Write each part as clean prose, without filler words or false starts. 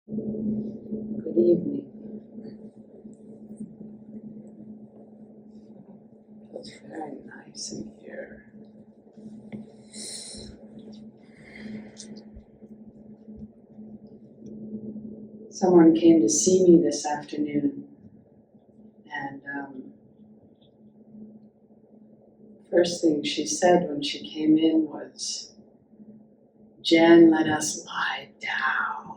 Good evening. Feels very nice in here. Someone came to see me this afternoon, and first thing she said when she came in was, "Jen, let us lie down."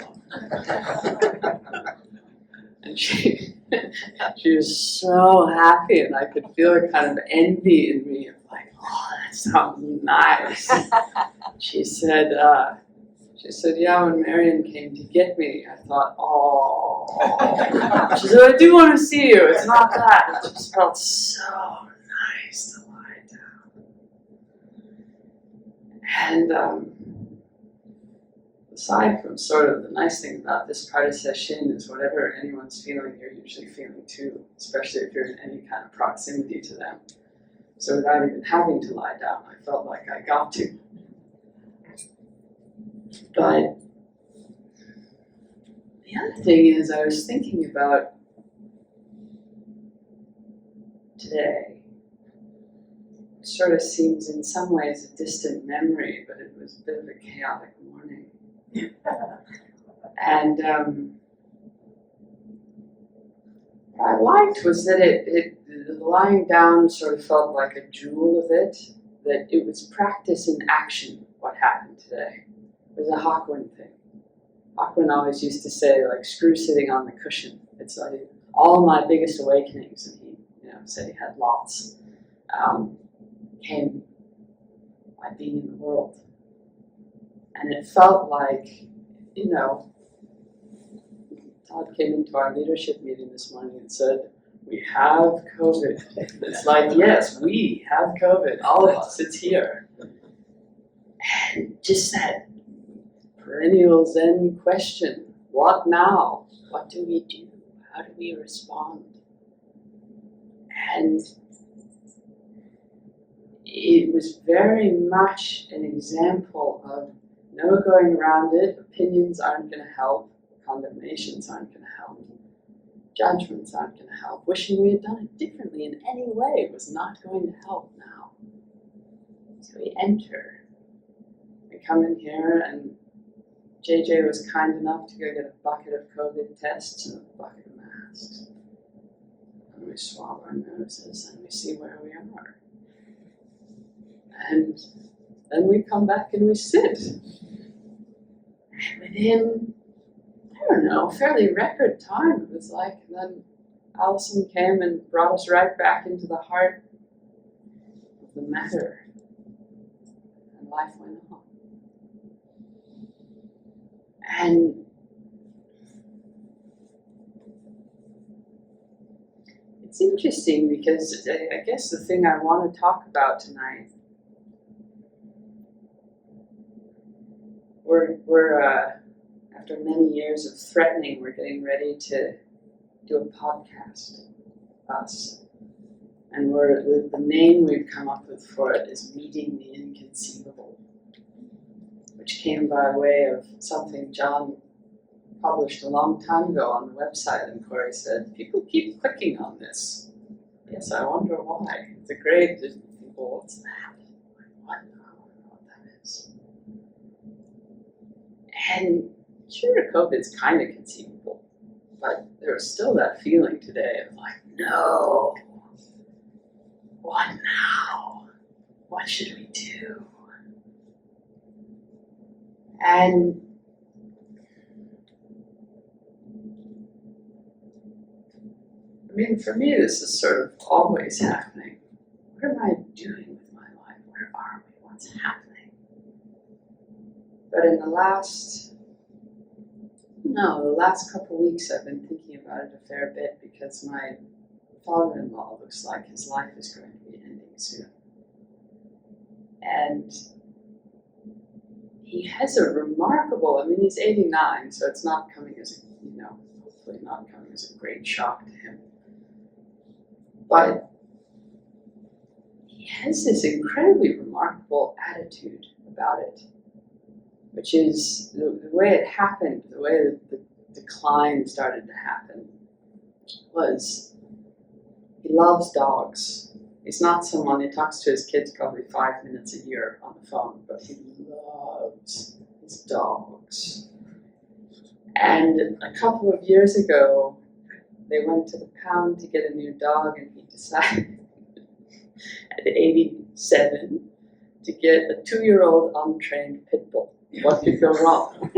And she was so happy, and I could feel a kind of envy in me of like, "Oh, that sounds nice." She said, "Yeah, when Marion came to get me, I thought, oh." She said, "I do want to see you. It's not that. It just felt so nice to lie down." And aside from sort of the nice thing about this part of Sesshin is whatever anyone's feeling, you're usually feeling too, especially if you're in any kind of proximity to them. So without even having to lie down, I felt like I got to. But the other thing is, I was thinking about today. It sort of seems in some ways a distant memory, but it was a bit of a chaotic morning. And what I liked was that the lying down sort of felt like a jewel of it, that it was practice in action, what happened today. It was a Hakuin thing. Hakuin always used to say, like, screw sitting on the cushion. It's like all my biggest awakenings, and he said he had lots, came by being in the world. And it felt like, Todd came into our leadership meeting this morning and said, "We have COVID." It's like, yes, we have COVID, all of us, it's here. And just that perennial Zen question, what now? What do we do? How do we respond? And it was very much an example of no going around it. Opinions aren't going to help. Condemnations aren't going to help. Judgments aren't going to help. Wishing we had done it differently in any way was not going to help now. So we enter. We come in here, and JJ was kind enough to go get a bucket of COVID tests and a bucket of masks. And we swab our noses and we see where we are. And then we come back and we sit. And within, I don't know, fairly record time, it was like, and then Allison came and brought us right back into the heart of the matter. And life went on. And it's interesting because I guess the thing I want to talk about tonight, we're after many years of threatening, we're getting ready to do a podcast, us. And the name we've come up with for it is Meeting the Inconceivable, which came by way of something John published a long time ago on the website, and Corey said, people keep clicking on this. Yes, I wonder why. It's a great, people, what's that? What? I don't know what that is. And sure, COVID's kind of conceivable, but there was still that feeling today of like, no, what now? What should we do? And I mean, for me, this is sort of always happening. What am I doing with my life? Where are we? What's happening? But in the last couple weeks, I've been thinking about it a fair bit because my father-in-law looks like his life is going to be ending soon. And he has a remarkable, I mean, he's 89, so it's not coming as, hopefully not coming as a great shock to him. But he has this incredibly remarkable attitude about it, which is the way it happened, the way that the decline started to happen was he loves dogs. He's not someone, he talks to his kids probably 5 minutes a year on the phone, but he loves his dogs. And a couple of years ago, they went to the pound to get a new dog, and he decided at 87 to get a 2-year-old untrained pit bull. What could go wrong?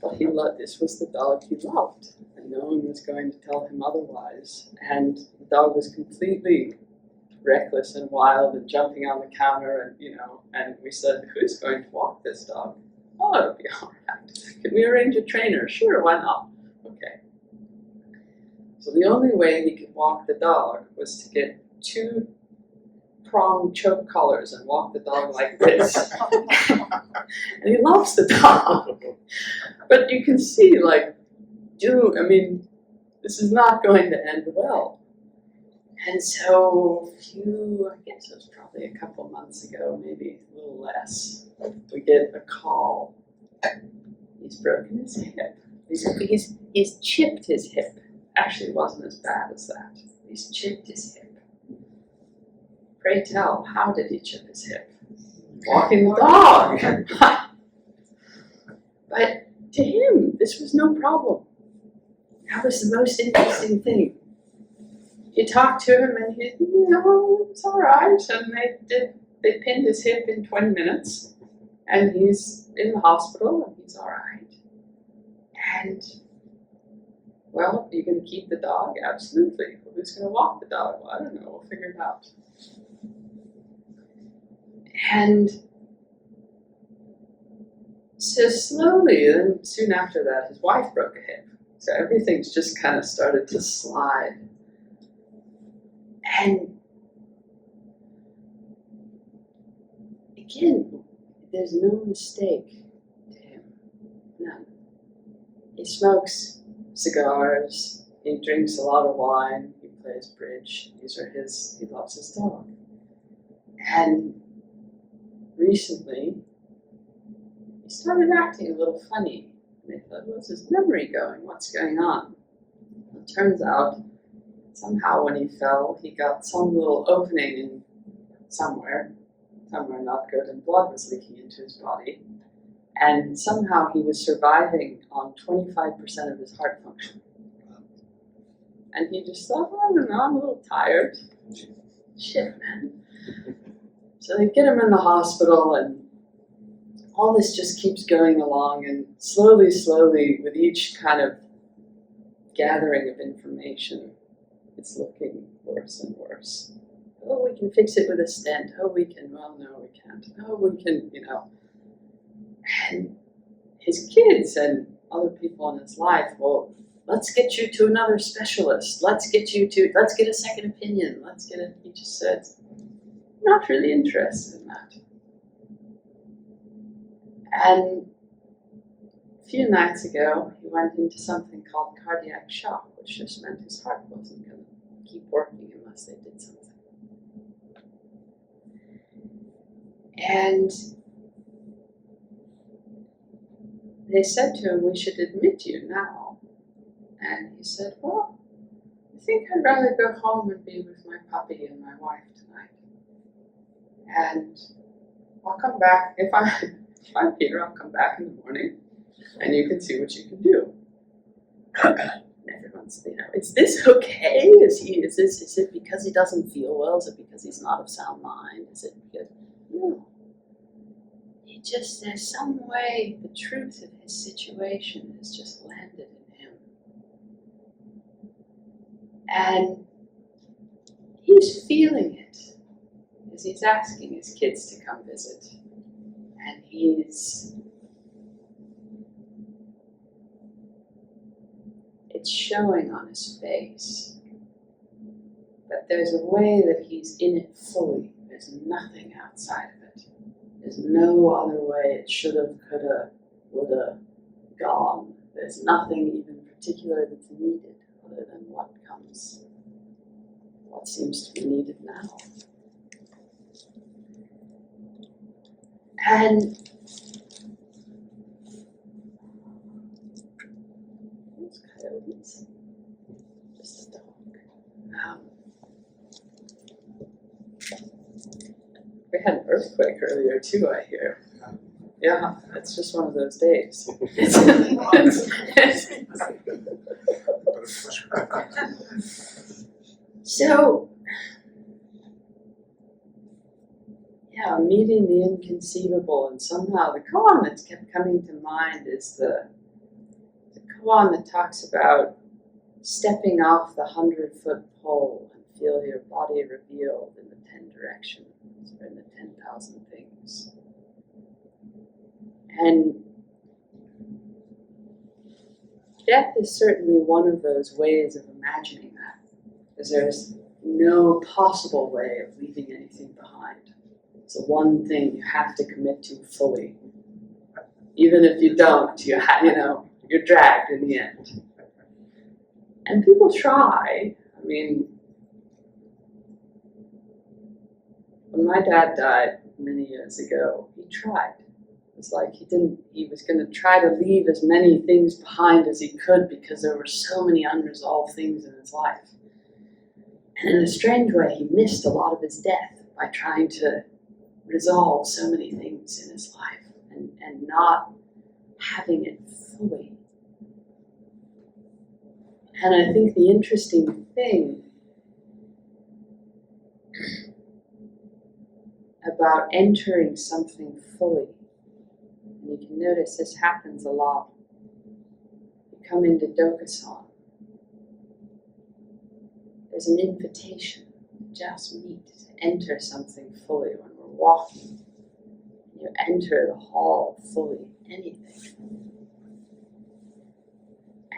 But he loved, this was the dog he loved, and no one was going to tell him otherwise. And the dog was completely reckless and wild and jumping on the counter, and we said, who's going to walk this dog? Oh, it'll be all right. Can we arrange a trainer? Sure, why not? Okay. So the only way he could walk the dog was to get 2 prong choke collars and walk the dog like this. And he loves the dog. But you can see, this is not going to end well. And so I guess it was probably a couple months ago, maybe a little less, we get a call. He's broken his hip. He's chipped his hip. Actually, it wasn't as bad as that. He's chipped his hip. Pray tell, how did he chip his hip? Walking the dog. But to him, this was no problem. That was the most interesting thing. You talk to him and he's, it's all right. And they pinned his hip in 20 minutes. And he's in the hospital and he's all right. And, well, you're going to keep the dog? Absolutely. Well, who's going to walk the dog? Well, I don't know. We'll figure it out. And so slowly, then soon after that, his wife broke a hip. So everything's just kind of started to slide. And again, there's no mistake to him. None. He smokes cigars, he drinks a lot of wine, he plays bridge. He loves his dog. And recently, he started acting a little funny. And they thought, what's his memory going? What's going on? It turns out, somehow when he fell, he got some little opening in somewhere not good, and blood was leaking into his body. And somehow he was surviving on 25% of his heart function. And he just thought, I don't know, I'm a little tired. Shit, man. So they get him in the hospital, and all this just keeps going along, and slowly, with each kind of gathering of information, it's looking worse and worse. Oh, we can fix it with a stent. Oh, we can. Well, no, we can't. Oh, we can, And his kids and other people in his life, well, let's get you to another specialist. Let's get a second opinion. He just said, not really interested in that. And a few nights ago, he went into something called cardiac shock, which just meant his heart wasn't going to keep working unless they did something. And they said to him, we should admit you now. And he said, well, I think I'd rather go home and be with my puppy and my wife tonight. And I'll come back. If I'm Peter, I'll come back in the morning and you can see what you can do. And everyone's, is this okay? Is it because he doesn't feel well? Is it because he's not of sound mind? Is it because, no. There's some way the truth of his situation has just landed in him. And he's feeling it as he's asking his kids to come visit. And it's showing on his face. But there's a way that he's in it fully. There's nothing outside of it. There's no other way it shoulda, coulda, woulda gone. There's nothing even particular that's needed other than what seems to be needed now. And We had an earthquake earlier too, I hear. Yeah, it's just one of those days. So, yeah, meeting the inconceivable, and somehow the koan that's kept coming to mind is the koan that talks about stepping off the 100-foot pole and feel your body revealed in the 10 directions or in the 10,000 things. And death is certainly one of those ways of imagining that, because there's no possible way of leaving anything behind. It's the one thing you have to commit to fully. Even if you don't, you're dragged in the end. And people try. I mean, when my dad died many years ago, he tried. It was like he was going to try to leave as many things behind as he could because there were so many unresolved things in his life. And in a strange way, he missed a lot of his death by trying to resolve so many things in his life and not having it fully. And I think the interesting thing about entering something fully, and you can notice this happens a lot. You come into Dokusan, there's an invitation to just meet, to enter something fully. When we're walking, you enter the hall fully, anything.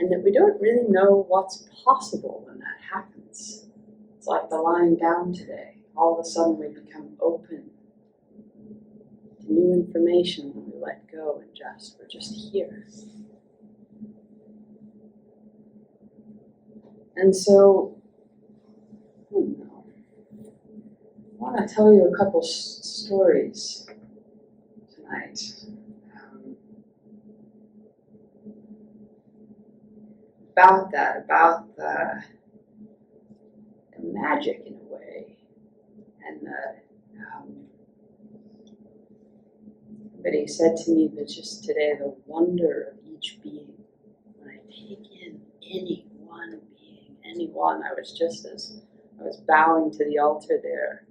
And that we don't really know what's possible when that happens. It's like the lying down today. All of a sudden we become open to new information when we let go and we're just here. And so, I don't know. I want to tell you a couple stories tonight. About the magic in a way, and but he said to me that just today, the wonder of each being. When I take in any one being, anyone, I was bowing to the altar there.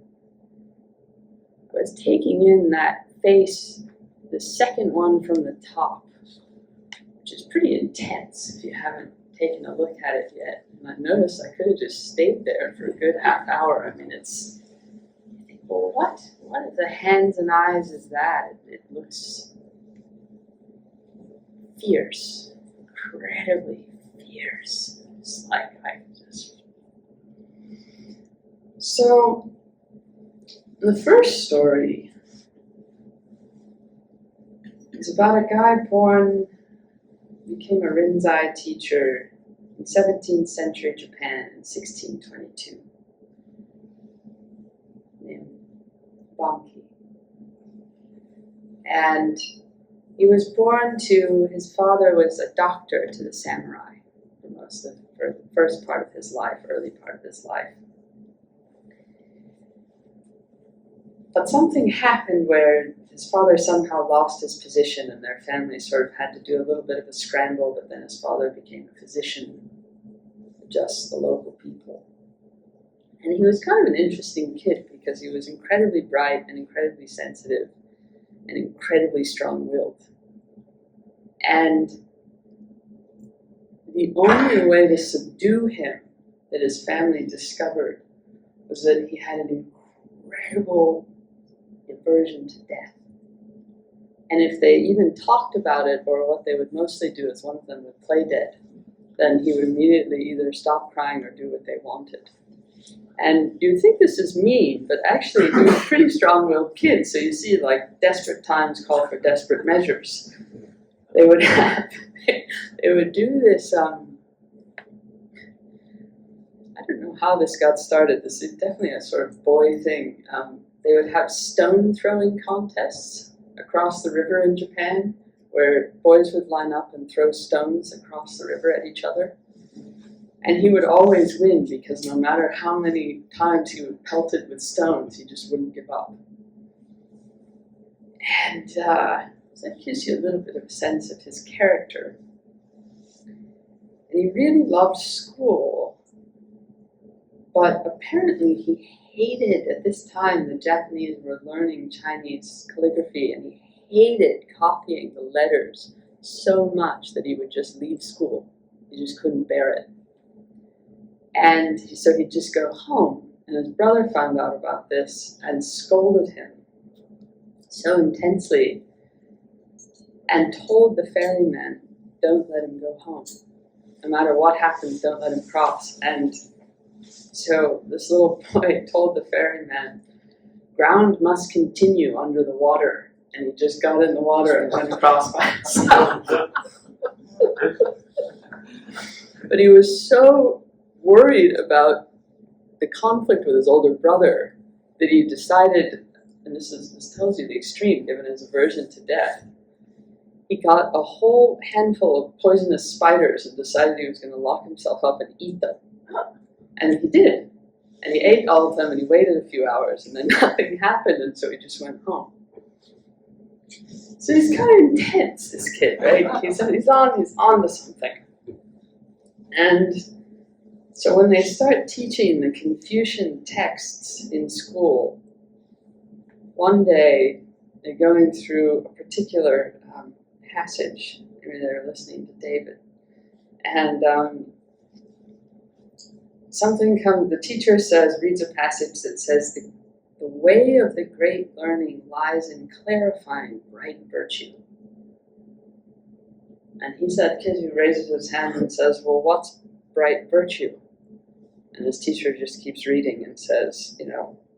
I was taking in that face, the second one from the top, which is pretty intense if you haven't taken a look at it yet. And I noticed I could have just stayed there for a good half hour. I mean, you think, well, what are the hands and eyes is that? It looks fierce, incredibly fierce. It's like So, the first story is about a guy became a Rinzai teacher in 17th century Japan in 1622, named Banki. And he was born his father was a doctor to the samurai for the first part of his life, early part of his life. But something happened where his father somehow lost his position and their family sort of had to do a little bit of a scramble, but then his father became a physician for just the local people. And he was kind of an interesting kid because he was incredibly bright and incredibly sensitive and incredibly strong-willed. And the only way to subdue him that his family discovered was that he had an incredible aversion to death. And if they even talked about it, or what they would mostly do is one of them would play dead, then he would immediately either stop crying or do what they wanted. And you'd think this is mean, but actually he was a pretty strong-willed kid, so you see, like, desperate times call for desperate measures. They would do this, I don't know how this got started. This is definitely a sort of boy thing. They would have stone throwing contests across the river in Japan, where boys would line up and throw stones across the river at each other. And he would always win because no matter how many times he was pelted with stones, he just wouldn't give up. And so that gives you a little bit of a sense of his character. And he really loved school, but apparently he hated, at this time the Japanese were learning Chinese calligraphy, and he hated copying the letters so much that he would just leave school. He just couldn't bear it. And so he'd just go home, and his brother found out about this and scolded him so intensely and told the ferryman, don't let him go home. No matter what happens, don't let him cross. And so this little boy told the ferryman, ground must continue under the water. And he just got in the water and went across by himself. But he was so worried about the conflict with his older brother that he decided, and this tells you the extreme given his aversion to death, he got a whole handful of poisonous spiders and decided he was going to lock himself up and eat them. And he did. And he ate all of them, and he waited a few hours, and then nothing happened, and so he just went home. So he's kind of intense, this kid, right? He's on to something. And so when they start teaching the Confucian texts in school, one day they're going through a particular passage. They're listening to David. And something comes, the teacher reads a passage that says, the way of the great learning lies in clarifying bright virtue. And he's that kid who raises his hand and says, well, what's bright virtue? And his teacher just keeps reading and says,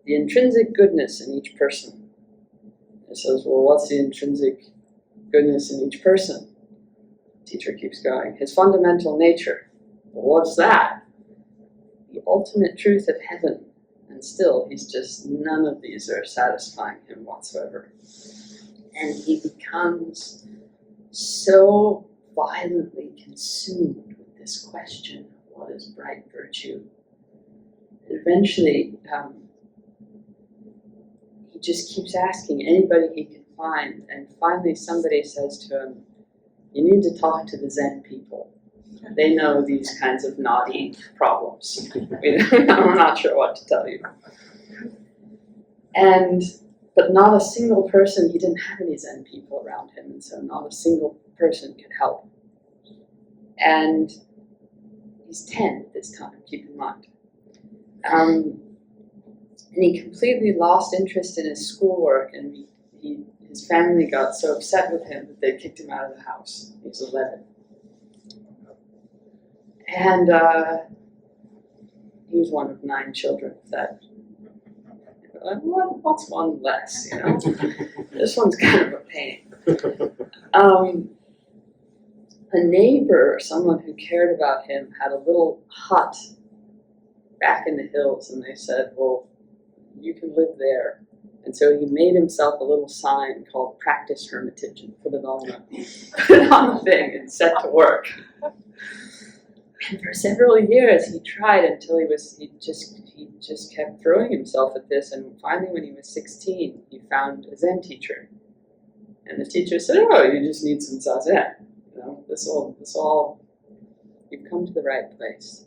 the intrinsic goodness in each person. He says, well, what's the intrinsic goodness in each person? The teacher keeps going, his fundamental nature. Well, what's that? The ultimate truth of heaven. And still, none of these are satisfying him whatsoever. And he becomes so violently consumed with this question of what is bright virtue. And eventually, he just keeps asking anybody he can find, and finally somebody says to him, you need to talk to the Zen people. They know these kinds of naughty problems. I'm not sure what to tell you. But not a single person, he didn't have any Zen people around him, and so not a single person could help. And he's 10 at this time, keep in mind. And he completely lost interest in his schoolwork, and his family got so upset with him that they kicked him out of the house. He was 11. And he was one of 9 children. What's one less, This one's kind of a pain. A neighbor, someone who cared about him, had a little hut back in the hills, and they said, well, you can live there. And so he made himself a little sign called Practice Hermitage and put it on the thing and set to work. And for several years he tried until he just kept throwing himself at this, and finally when he was 16 he found a Zen teacher. And the teacher said, oh, you just need some zazen. This all, you've come to the right place.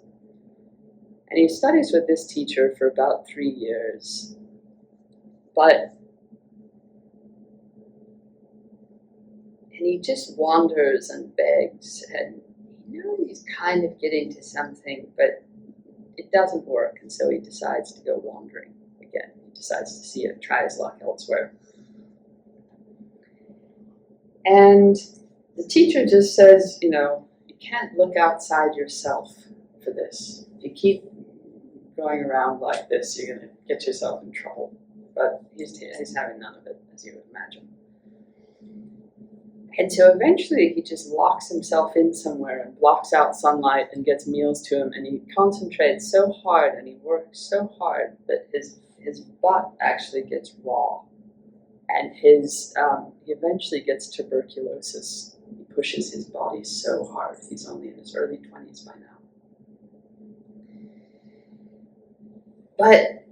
And he studies with this teacher for about 3 years. And he just wanders and begs, and he's kind of getting to something, but it doesn't work, and so he decides to go wandering again. He decides to see it, try his luck elsewhere. And the teacher just says, you can't look outside yourself for this. If you keep going around like this, you're going to get yourself in trouble. But he's having none of it, as you would imagine. And so eventually he just locks himself in somewhere and blocks out sunlight and gets meals to him, and he concentrates so hard and he works so hard that his butt actually gets raw. And he eventually gets tuberculosis. He pushes his body so hard. He's only in his early 20s by now. But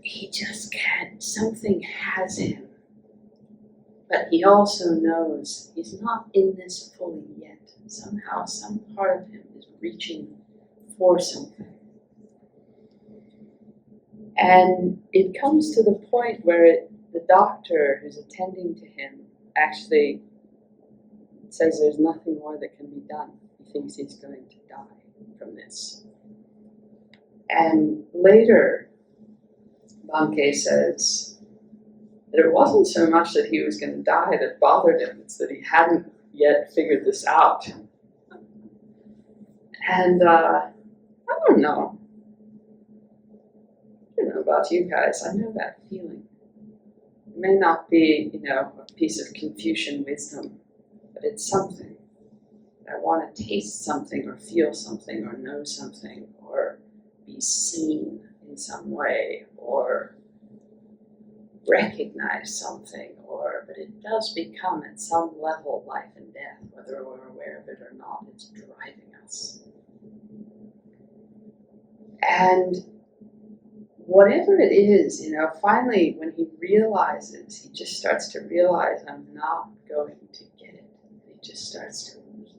he just can't, something has him But he also knows he's not in this fully yet. Somehow, some part of him is reaching for something. And it comes to the point where the doctor who's attending to him actually says there's nothing more that can be done. He thinks he's going to die from this. And later, Bankei says that it wasn't so much that he was going to die that bothered him, it's that he hadn't yet figured this out. And I don't know. I don't know about you guys, I know that feeling. It may not be, a piece of Confucian wisdom, but it's something. I want to taste something or feel something or know something or be seen in some way or recognize something, but it does become at some level life and death, whether we're aware of it or not. It's driving us. And whatever it is, finally when he realizes, he just starts to realize, I'm not going to get it. He just starts to weep.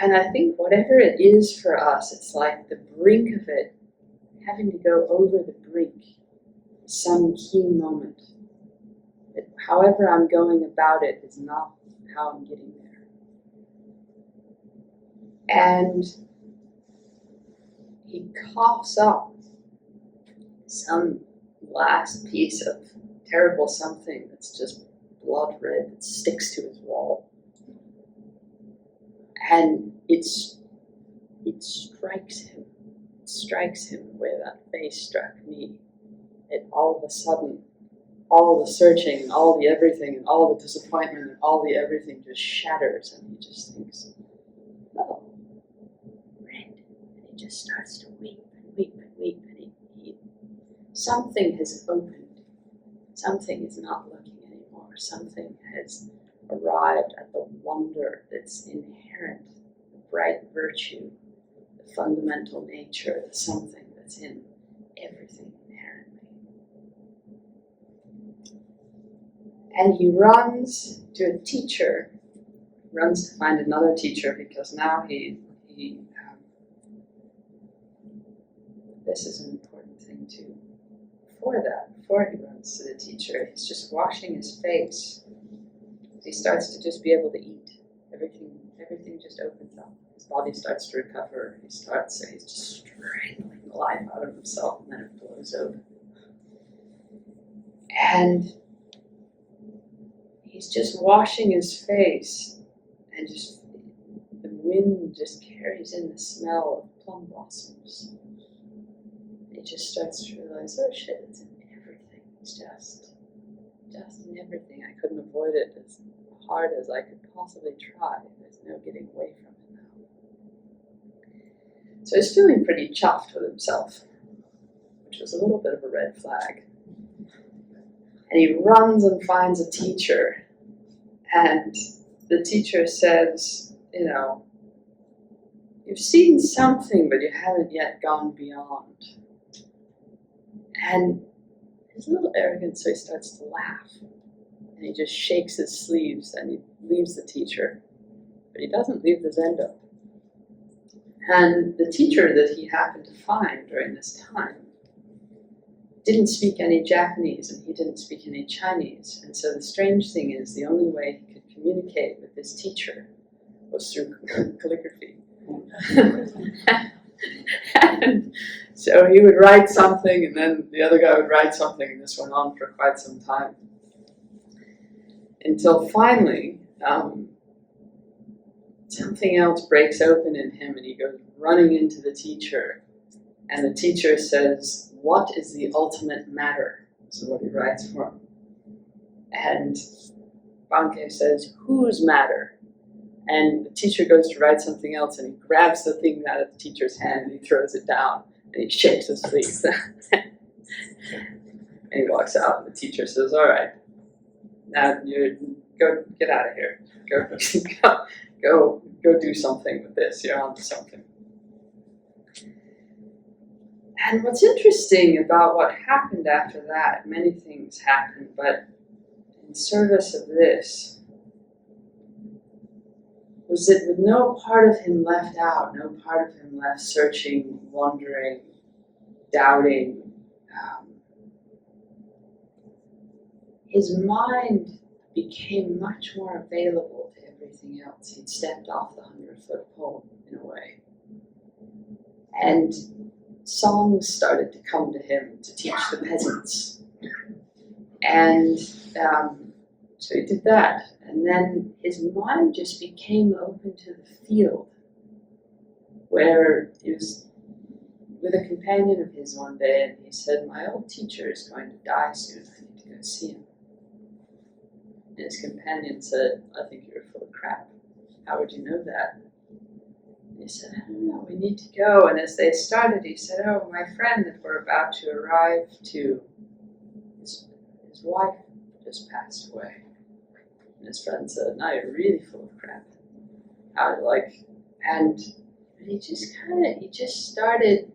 And I think whatever it is for us, it's like the brink of it, having to go over the brink, some key moment. That however I'm going about it is not how I'm getting there. And he coughs up some last piece of terrible something that's just blood red that sticks to his wall. And it strikes him. It strikes him the way that face struck me. It all of a sudden, all the searching, and all the everything, and all the disappointment, and all the everything just shatters, and he just thinks, oh, red. And he just starts to weep and weep and weep, and something has opened. Something is not looking anymore. Something has arrived at the wonder that's inherent, the bright virtue, the fundamental nature, the something that's in everything inherently. And he runs to a teacher, runs to find another teacher, because now this is an important thing too. Before he runs to the teacher, he's just washing his face. He starts to just be able to eat. Everything just opens up. His body starts to recover. He's just strangling the life out of himself, and then it blows over. And he's just washing his face, and just the wind just carries in the smell of plum blossoms. He just starts to realize, oh shit, it's in everything. It's just in everything. I couldn't avoid it as hard as I could possibly try. There's no getting away from it now. So he's feeling pretty chuffed with himself, which was a little bit of a red flag. And he runs and finds a teacher, and the teacher says, you've seen something, but you haven't yet gone beyond. And he's a little arrogant, so he starts to laugh. And he just shakes his sleeves, and he leaves the teacher. But he doesn't leave the Zendo. And the teacher that he happened to find during this time didn't speak any Japanese, and he didn't speak any Chinese. And so the strange thing is, the only way he could communicate with this teacher was through calligraphy. And so he would write something, and then the other guy would write something, and this went on for quite some time. Until finally, something else breaks open in him, and he goes running into the teacher. And the teacher says, what is the ultimate matter? This is what he writes for him. And Bankei says, whose matter? And the teacher goes to write something else, and he grabs the thing out of the teacher's hand, and he throws it down, and he shakes his sleeve. And he walks out, and the teacher says, all right, now go get out of here. Go do something with this. You're on to something. And what's interesting about what happened after that, many things happened, but in service of this, was that with no part of him left out, no part of him left searching, wondering, doubting, his mind became much more available to everything else. He'd stepped off the 100-foot pole, in a way. And songs started to come to him to teach the peasants. And so he did that. And then his mind just became open to the field, where he was with a companion of his one day, and he said, "My old teacher is going to die soon. I need to go see him." And his companion said, "I think you're full of crap. How would you know that?" And he said, "I don't know, we need to go." And as they started, he said, "Oh, my friend that we're about to arrive to, his wife just passed away." And his friend said, "Now you're really full of crap." And he just started,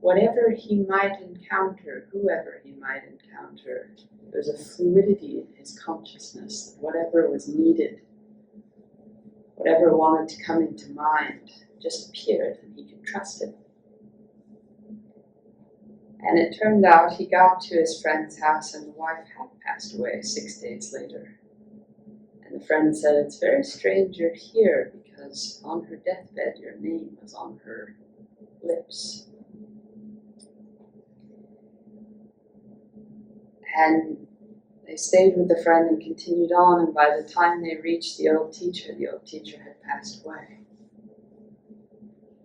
whatever he might encounter, whoever he might encounter, there was a fluidity in his consciousness that whatever was needed, whatever wanted to come into mind, just appeared and he could trust it. And it turned out he got to his friend's house and the wife had passed away 6 days later. And the friend said, "It's very strange you're here because on her deathbed your name was on her lips." And they stayed with the friend and continued on, and by the time they reached the old teacher had passed away.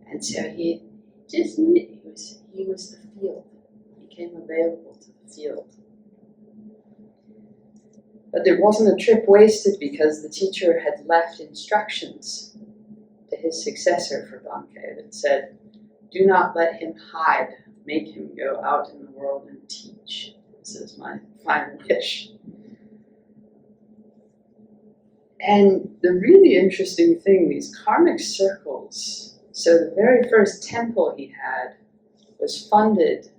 And so he just knew he was the field. He became available to the field. But there wasn't a trip wasted because the teacher had left instructions to his successor for Bankei that said, "Do not let him hide. Make him go out in the world and teach. This is my final wish." And the really interesting thing, these karmic circles, so the very first temple he had was funded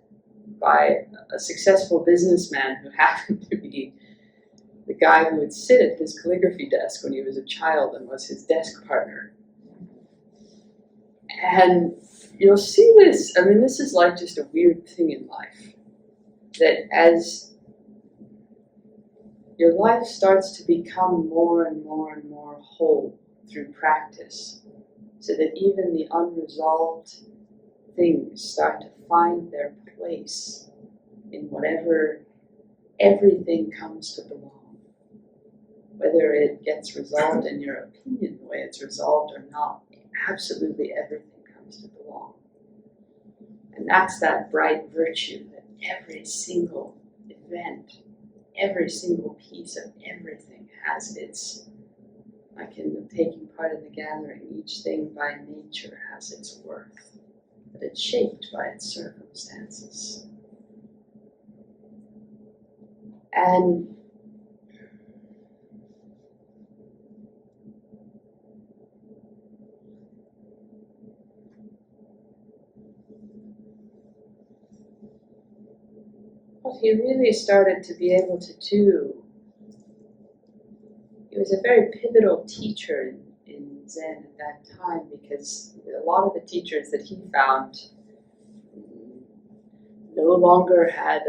by a successful businessman who happened to be the guy who would sit at his calligraphy desk when he was a child and was his desk partner. And you'll see this, I mean, this is like just a weird thing in life, that as your life starts to become more and more and more whole through practice, so that even the unresolved things start to find their place in whatever everything comes to belong. Whether it gets resolved in your opinion the way it's resolved or not, absolutely everything comes to belong. And that's that bright virtue that every single event, every single piece of everything has its, like in the taking part in the gathering, each thing by nature has its worth, but it's shaped by its circumstances. And what he really started to be able to do, he was a very pivotal teacher in Zen at that time, because a lot of the teachers that he found no longer had,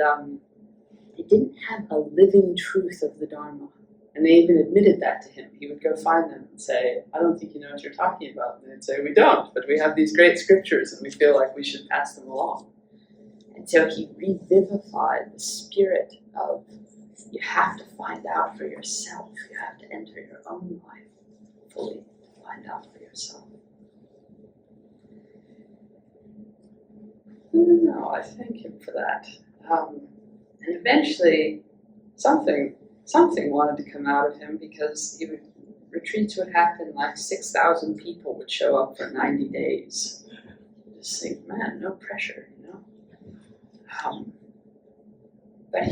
they didn't have a living truth of the Dharma. And they even admitted that to him. He would go find them and say, "I don't think you know what you're talking about." And they'd say, "We don't, but we have these great scriptures and we feel like we should pass them along." And so he revivified the spirit of, you have to find out for yourself. You have to enter your own life fully to find out for yourself. I don't know, I thank him for that. And eventually, something wanted to come out of him, because retreats would happen, like 6,000 people would show up for 90 days. You just think, man, no pressure, you know? But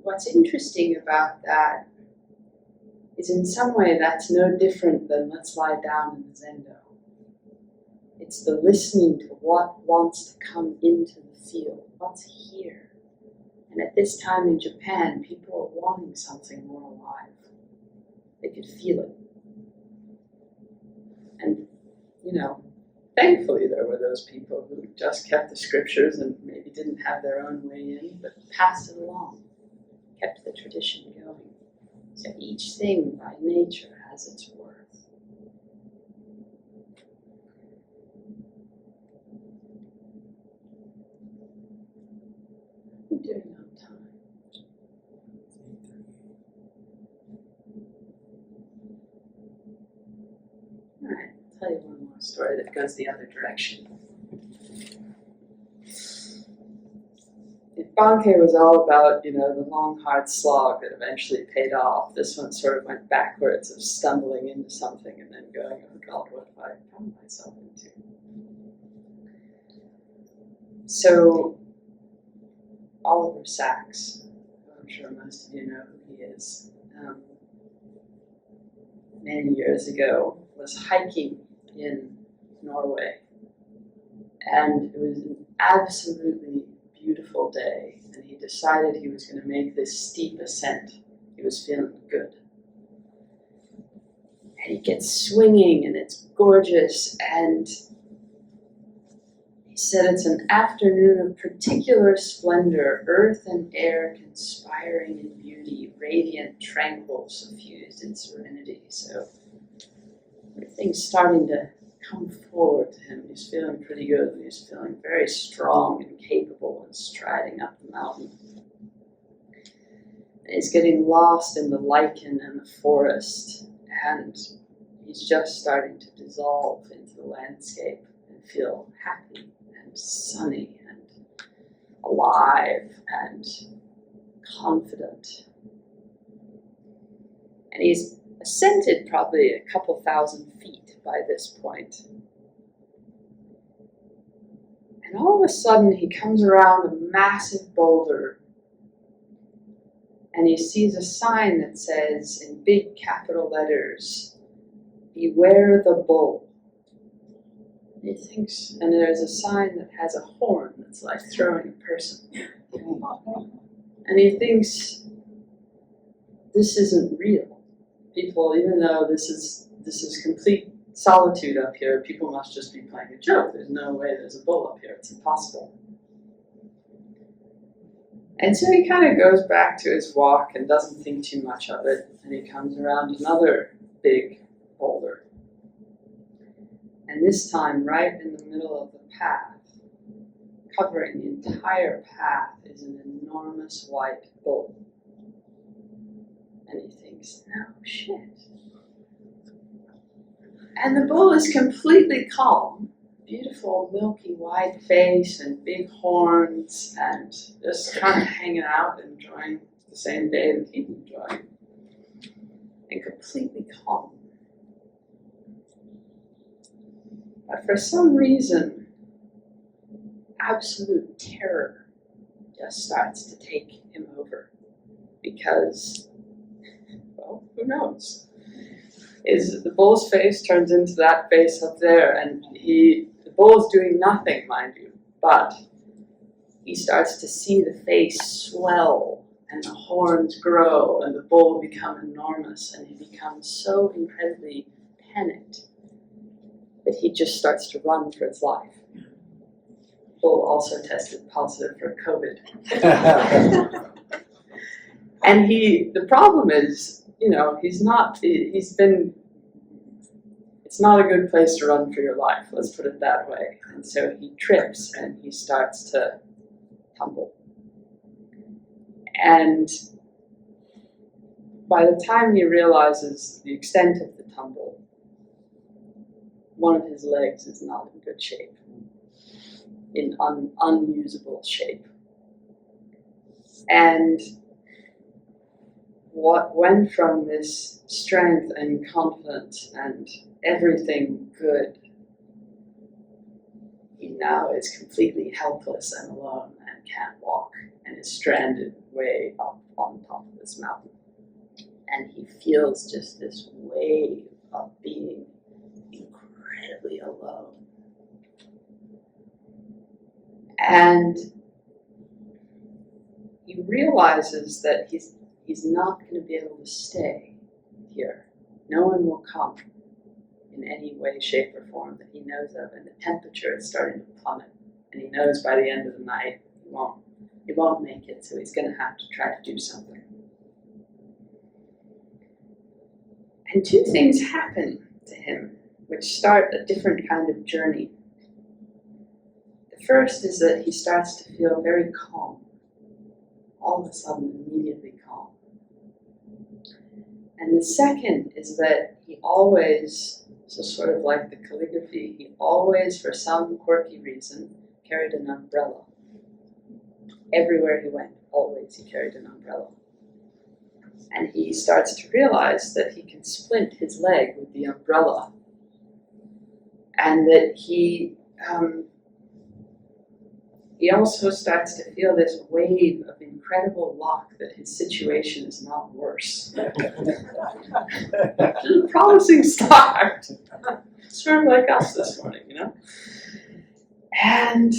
what's interesting about that is in some way that's no different than let's lie down in the Zendo. It's the listening to what wants to come into the field, what's here. And at this time in Japan, people are wanting something more alive. They could feel it. And, thankfully there were those people who just kept the scriptures and maybe didn't have their own way in, but passed it along, kept the tradition going. So each thing by nature has its worth. What are we doing on time? Alright, I'll tell you one more story that goes the other direction. If Bankei was all about, the long, hard slog that eventually paid off, this one sort of went backwards of stumbling into something and then going, oh God, what have I gotten myself into? So, Oliver Sacks, who I'm sure most of you know who he is, many years ago was hiking in Norway. And it was an absolutely beautiful day, and he decided he was going to make this steep ascent. He was feeling good. And he gets swinging, and it's gorgeous, and he said it's an afternoon of particular splendor, earth and air conspiring in beauty, radiant, tranquil, suffused in serenity. So everything's starting to come forward to him. He's feeling pretty good. He's feeling very strong and capable and striding up the mountain. And he's getting lost in the lichen and the forest, and he's just starting to dissolve into the landscape and feel happy and sunny and alive and confident. And he's ascended probably a couple thousand feet by this point. And all of a sudden he comes around a massive boulder and he sees a sign that says in big capital letters, "Beware the bull." And he thinks, and there's a sign that has a horn that's like throwing a person. And he thinks, this isn't real. People, even though this is complete solitude up here, people must just be playing a joke. There's no way there's a bull up here. It's impossible. And so he kind of goes back to his walk and doesn't think too much of it. And he comes around another big boulder. And this time, right in the middle of the path, covering the entire path, is an enormous white bull. And he thinks, no shit. And the bull is completely calm. Beautiful milky white face and big horns and just kind of hanging out, enjoying the same day that he's enjoying. And completely calm. But for some reason, absolute terror just starts to take him over. Because, well, who knows? The bull's face turns into that face up there, and the bull is doing nothing, mind you, but he starts to see the face swell, and the horns grow, and the bull become enormous, and he becomes so incredibly panicked that he just starts to run for his life. The bull also tested positive for COVID. And the problem is, it's not a good place to run for your life, let's put it that way. And so he trips and he starts to tumble. And by the time he realizes the extent of the tumble, one of his legs is not in good shape, in unusable shape. And what went from this strength and confidence and everything good, he now is completely helpless and alone and can't walk and is stranded way up on top of this mountain. And he feels just this wave of being incredibly alone And he realizes that he's not going to be able to stay here. No one will come in any way, shape, or form that he knows of, and the temperature is starting to plummet. And he knows by the end of the night he won't make it, so he's going to have to try to do something. And two things happen to him which start a different kind of journey. The first is that he starts to feel very calm. All of a sudden, immediately calm. And the second is that he always, so sort of like the calligraphy, he always, for some quirky reason, carried an umbrella. Everywhere he went, always he carried an umbrella. And he starts to realize that he can splint his leg with the umbrella. And that he also starts to feel this wave of incredible luck that his situation is not worse. It's a promising start. Sort of like us this morning, you know? And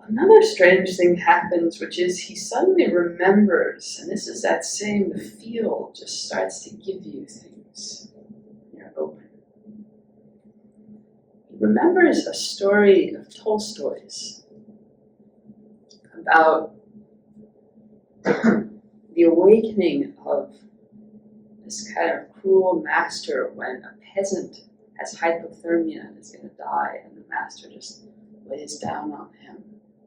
another strange thing happens, which is he suddenly remembers, and this is that same, the field just starts to give you things when you're open. He remembers a story of Tolstoy's about the awakening of this kind of cruel master when a peasant has hypothermia and is going to die, and the master just lays down on him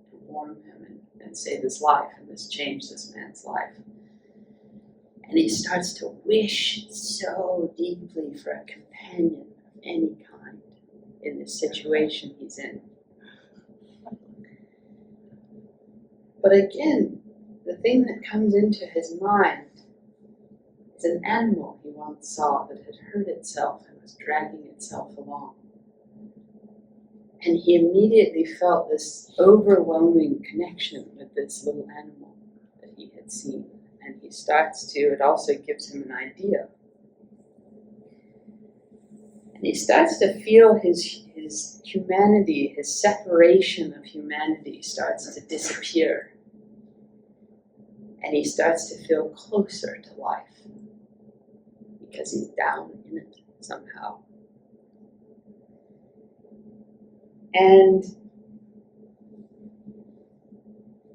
to warm him and save his life, and this changed this man's life. And he starts to wish so deeply for a companion of any kind in this situation he's in. But again, the thing that comes into his mind is an animal he once saw that had hurt itself and was dragging itself along. And he immediately felt this overwhelming connection with this little animal that he had seen. And he starts to, it also gives him an idea. And he starts to feel his humanity, his separation of humanity starts to disappear. And he starts to feel closer to life because he's down in it somehow. And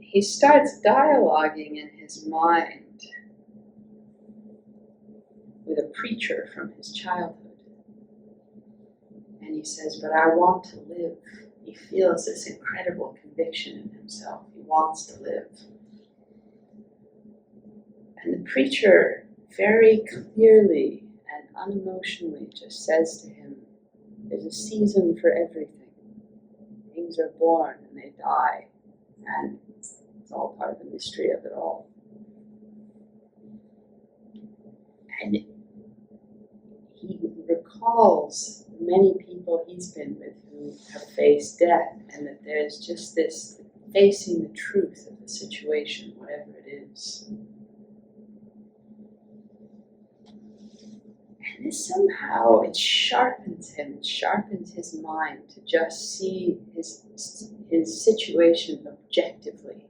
he starts dialoguing in his mind with a preacher from his childhood. And he says, but I want to live. He feels this incredible conviction in himself. He wants to live. And the preacher very clearly and unemotionally just says to him, there's a season for everything. Things are born and they die, and it's all part of the mystery of it all. And he recalls many people he's been with who have faced death, and that there's just this facing the truth of the situation, whatever it is. And this somehow, it sharpens him, it sharpens his mind to just see his situation objectively.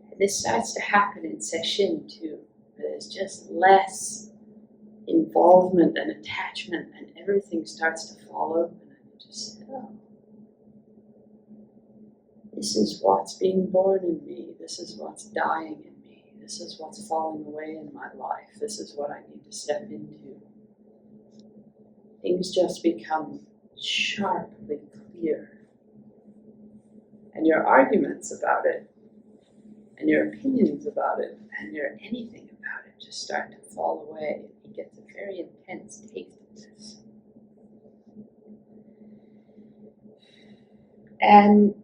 And this starts to happen in Sesshin too. There's just less involvement and attachment, and everything starts to fall open, and you just say, oh, this is what's being born in me, this is what's dying in me, this is what's falling away in my life, this is what I need to step into. Things just become sharply clear. And your arguments about it, and your opinions about it, and your anything about it just start to fall away. He gets a very intense taste of this. And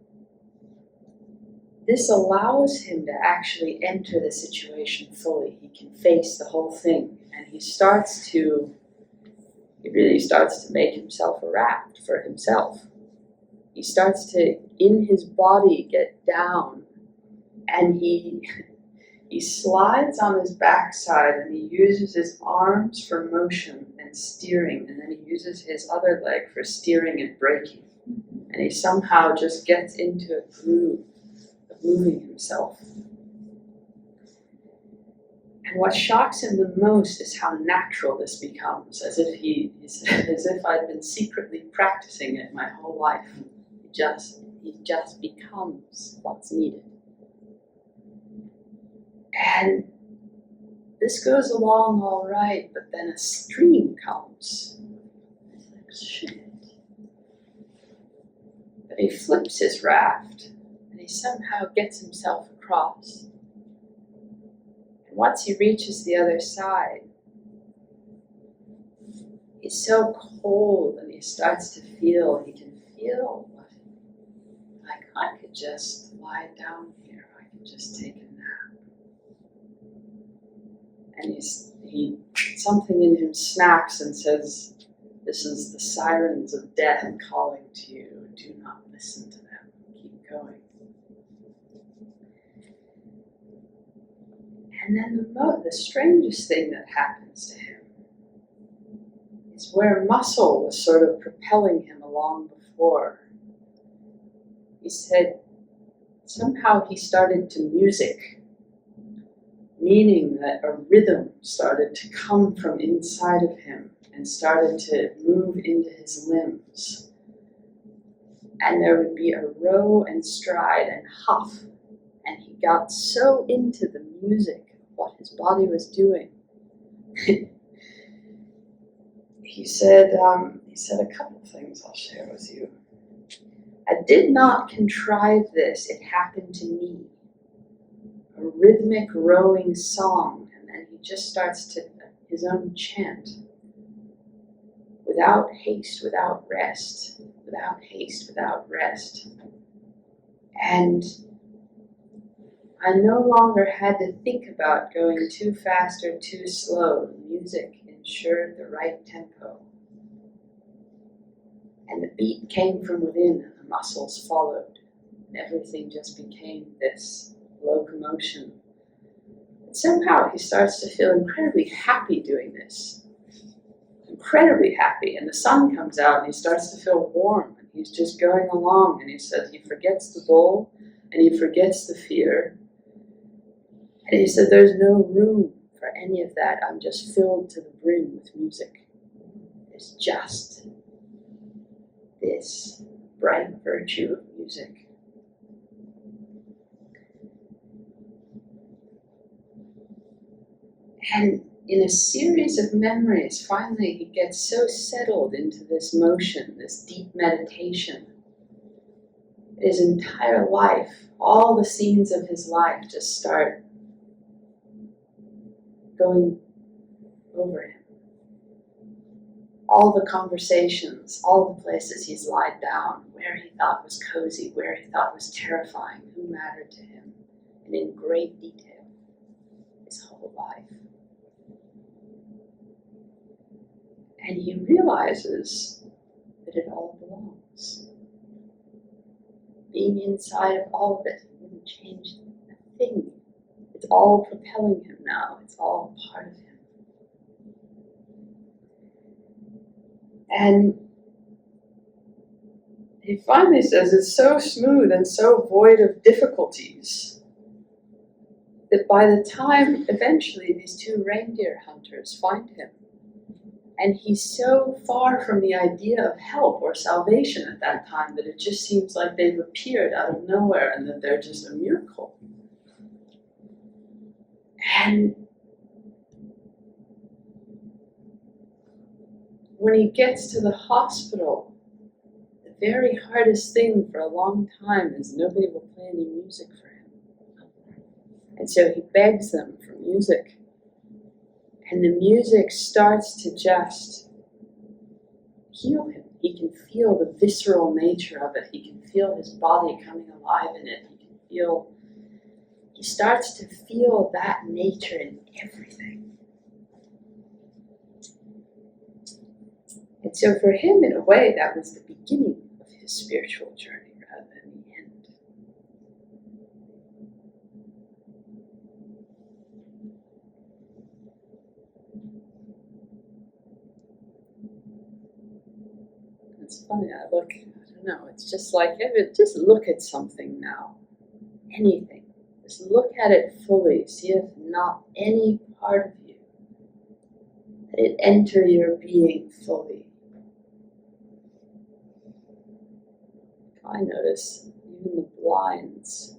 this allows him to actually enter the situation fully. He can face the whole thing, and he really starts to make himself a raft for himself. He starts to, in his body, get down, and he slides on his backside, and he uses his arms for motion and steering, and then he uses his other leg for steering and braking. And he somehow just gets into a groove of moving himself. And what shocks him the most is how natural this becomes, as if I'd been secretly practicing it my whole life. He just becomes what's needed. And this goes along all right, but then a stream comes. It's like, shit. But he flips his raft, and he somehow gets himself across. And once he reaches the other side, he's so cold, and he starts to feel, he can feel like I could just lie down here, I could just take a nap. And something in him snaps and says, this is the sirens of death calling to you. Do not listen to them. Keep going. And then the strangest thing that happens to him is where muscle was sort of propelling him along before. He said somehow he started to music, meaning that a rhythm started to come from inside of him and started to move into his limbs. And there would be a row and stride and huff, and he got so into the music of what his body was doing. He said a couple of things I'll share with you. I did not contrive this, it happened to me. A rhythmic rowing song, and then he just starts his own chant. Without haste, without rest. Without haste, without rest. And I no longer had to think about going too fast or too slow. The music ensured the right tempo. And the beat came from within, and the muscles followed. And everything just became this locomotion. And somehow he starts to feel incredibly happy doing this. Incredibly happy. And the sun comes out and he starts to feel warm. And he's just going along. And he said he forgets the bull and he forgets the fear. And he said there's no room for any of that. I'm just filled to the brim with music. There's just this bright virtue of music. And in a series of memories, finally he gets so settled into this motion, this deep meditation. His entire life, all the scenes of his life just start going over him. All the conversations, all the places he's lied down, where he thought was cozy, where he thought was terrifying, who mattered to him, and in great detail, his whole life. And he realizes that it all belongs. Being inside of all of it, he wouldn't change a thing. It's all propelling him now. It's all part of him. And he finally says it's so smooth and so void of difficulties that by the time eventually these two reindeer hunters find him, and he's so far from the idea of help or salvation at that time that it just seems like they've appeared out of nowhere and that they're just a miracle. And when he gets to the hospital, the very hardest thing for a long time is nobody will play any music for him. And so he begs them for music. And the music starts to just heal him. He can feel the visceral nature of it. He can feel his body coming alive in it. He starts to feel that nature in everything. And so for him, in a way, that was the beginning of his spiritual journey rather than the end. It's funny, I don't No, it's just like, just look at something now. Anything. Just look at it fully. See if not any part of you. Let it enter your being fully. I notice even the blinds,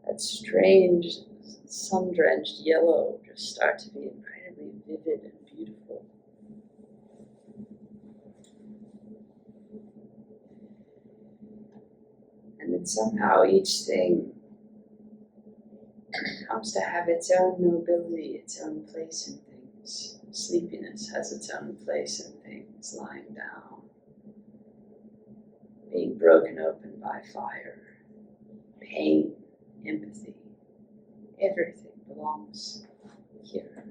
that strange sun-drenched yellow, just start to be incredibly vivid and beautiful. And then somehow each thing comes to have its own nobility, its own place in things. Sleepiness has its own place in things, lying down, being broken open by fire, pain, empathy. Everything belongs here.